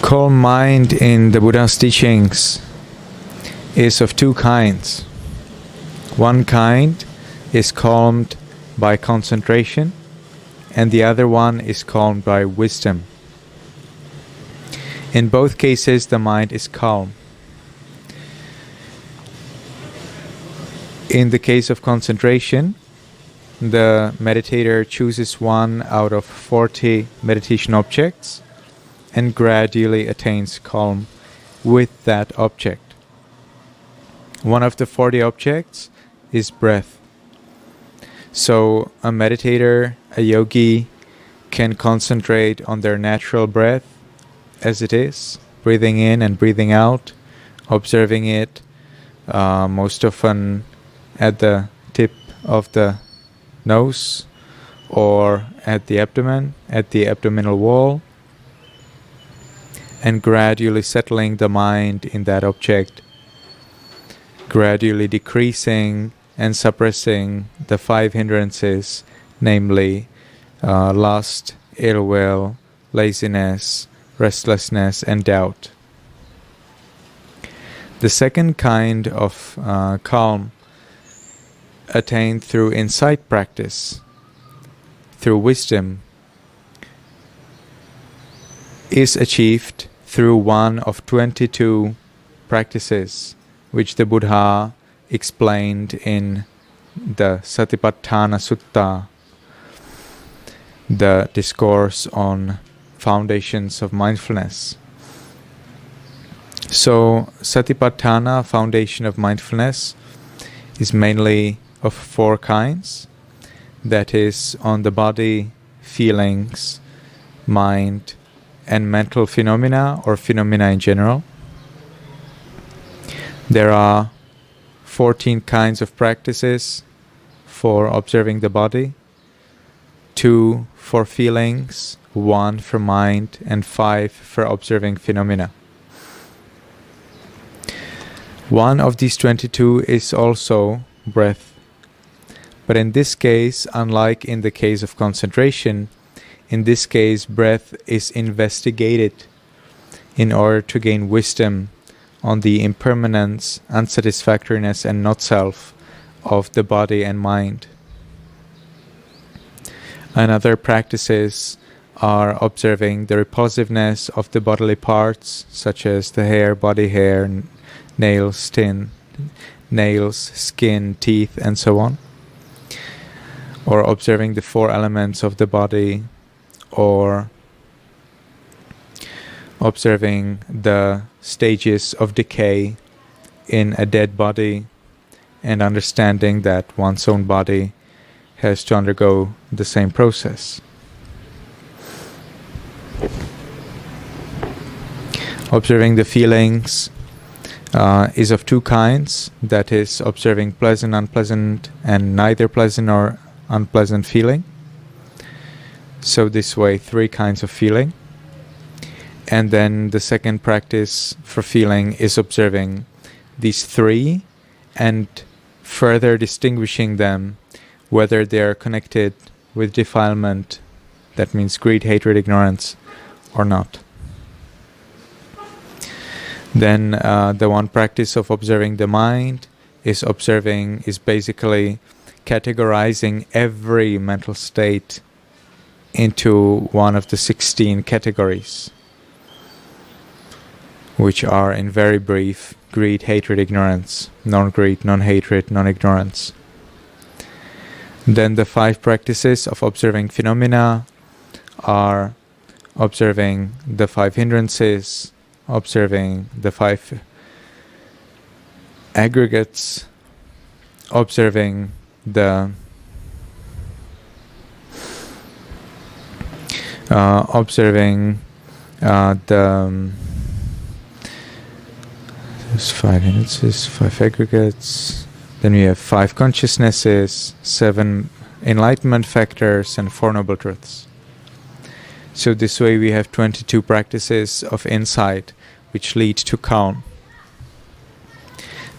Calm mind in the Buddha's teachings is of two kinds. One kind is calmed by concentration, and the other one is calmed by wisdom. In both cases, the mind is calm. In the case of concentration, the meditator chooses one out of 40 meditation objects and gradually attains calm with that object. One of the 40 objects is breath. So a meditator, a yogi, can concentrate on their natural breath as it is, breathing in and breathing out, observing it, most often at the tip of the nose or at the abdomen, at the abdominal wall, and gradually settling the mind in that object, gradually decreasing and suppressing the 5 hindrances, namely lust, ill will, laziness, restlessness, and doubt. The second kind of calm, attained through insight practice, through wisdom, is achieved through one of 22 practices which the Buddha explained in the Satipatthana Sutta, the discourse on foundations of mindfulness. So Satipatthana, foundation of mindfulness, is mainly of 4 kinds. That is on the body, feelings, mind, and mental phenomena or phenomena in general. There are 14 kinds of practices for observing the body, 2 for feelings, 1 for mind, and 5 for observing phenomena. One of these 22 is also breath. But in this case, unlike in the case of concentration, in this case breath is investigated in order to gain wisdom on the impermanence, unsatisfactoriness, and not-self of the body and mind. Another practices are observing the repulsiveness of the bodily parts, such as the hair, body hair, nails, skin, teeth, and so on. Or observing the 4 elements of the body, or observing the stages of decay in a dead body, and understanding that one's own body has to undergo the same process. Observing the feelings is of 2 kinds, that is, observing pleasant, unpleasant, and neither pleasant or unpleasant feeling. So this way 3 kinds of feeling. And then the second practice for feeling is observing these 3 and further distinguishing them, whether they are connected with defilement, that means greed, hatred, ignorance, or not. Then the one practice of observing the mind is basically categorizing every mental state into one of the 16 categories, which are, in very brief, greed, hatred, ignorance, non-greed, non-hatred, non-ignorance. Then the 5 practices of observing phenomena are observing the 5 hindrances, observing the 5 aggregates, observing the there's 5 hindrances, 5 aggregates. Then we have 5 consciousnesses, 7 enlightenment factors, and 4 noble truths. So this way we have 22 practices of insight which lead to calm.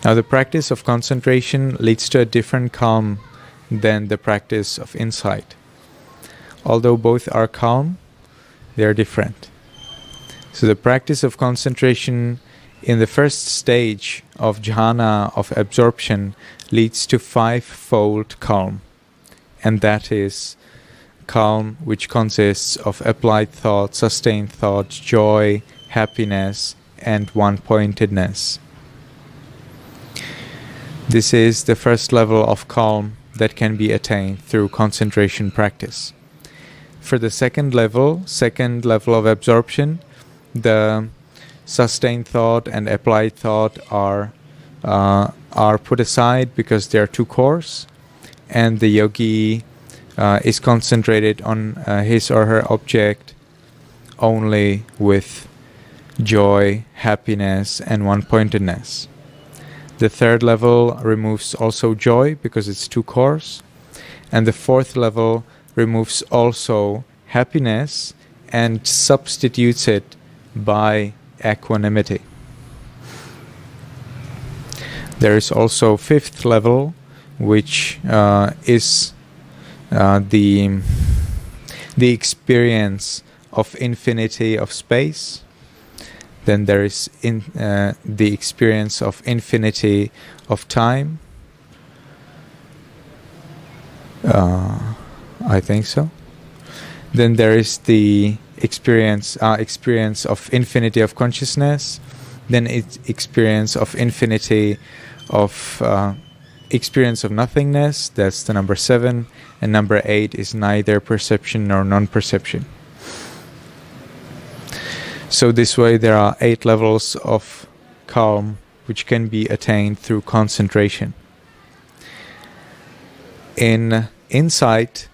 Now the practice of concentration leads to a different calm than the practice of insight. Although both are calm, they are different. So the practice of concentration in the first stage of jhana, of absorption, leads to five-fold calm. And that is calm which consists of applied thought, sustained thought, joy, happiness, and one-pointedness. This is the first level of calm that can be attained through concentration practice. For the second level of absorption, the sustained thought and applied thought are put aside because they are too coarse, and the yogi is concentrated on his or her object only with joy, happiness, and one-pointedness. The third level removes also joy because it's too coarse, and the fourth level removes also happiness and substitutes it by equanimity. There is also fifth level, which is the experience of infinity of space. Then there is the experience of infinity of time. I think so. Then there is the experience of infinity of consciousness. Then it's experience of infinity of experience of nothingness. That's the number 7. And number 8 is neither perception nor non-perception. So this way there are 8 levels of calm which can be attained through concentration. In insight,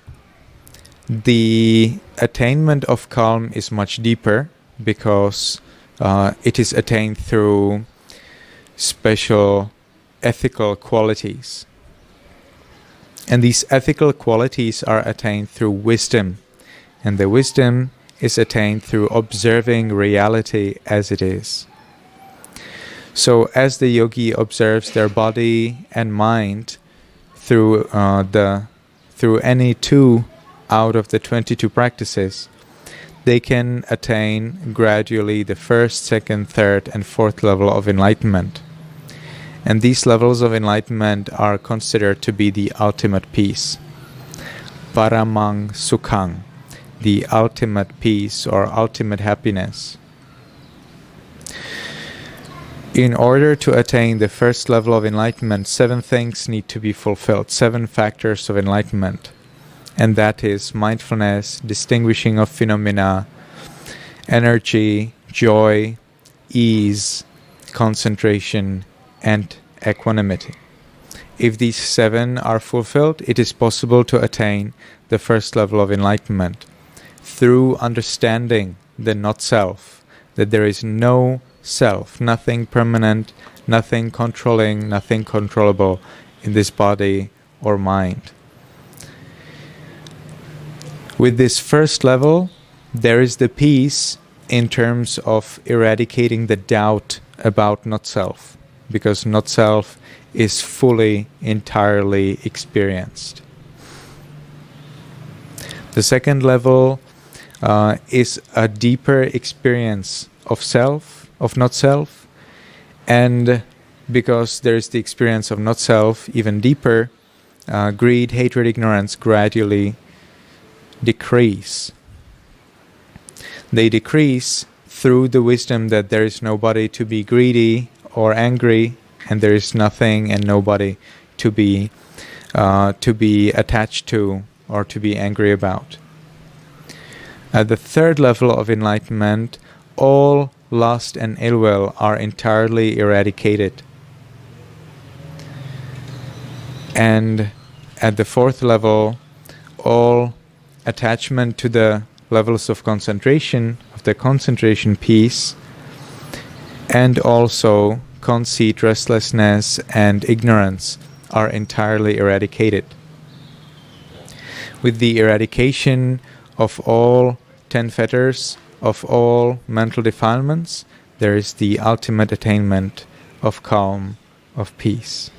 the attainment of calm is much deeper because it is attained through special ethical qualities. And these ethical qualities are attained through wisdom. And the wisdom is attained through observing reality as it is. So as the yogi observes their body and mind through any 2 out of the 22 practices, they can attain gradually the first, second, third, and fourth level of enlightenment. And these levels of enlightenment are considered to be the ultimate peace. Paramang Sukhang, the ultimate peace or ultimate happiness. In order to attain the first level of enlightenment, 7 things need to be fulfilled, 7 factors of enlightenment. And that is mindfulness, distinguishing of phenomena, energy, joy, ease, concentration, and equanimity. If these 7 are fulfilled, it is possible to attain the first level of enlightenment through understanding the not-self, that there is no self, nothing permanent, nothing controlling, nothing controllable in this body or mind. With this first level, there is the peace in terms of eradicating the doubt about not-self, because not-self is fully, entirely experienced. The second level is a deeper experience of self, of not-self, and because there is the experience of not-self even deeper, greed, hatred, ignorance gradually decrease. They decrease through the wisdom that there is nobody to be greedy or angry, and there is nothing and nobody to be attached to or to be angry about. At the third level of enlightenment, all lust and ill will are entirely eradicated. And at the fourth level, all attachment to the levels of concentration, of the concentration piece, and also conceit, restlessness, and ignorance are entirely eradicated. With the eradication of all 10 fetters, of all mental defilements, there is the ultimate attainment of calm, of peace.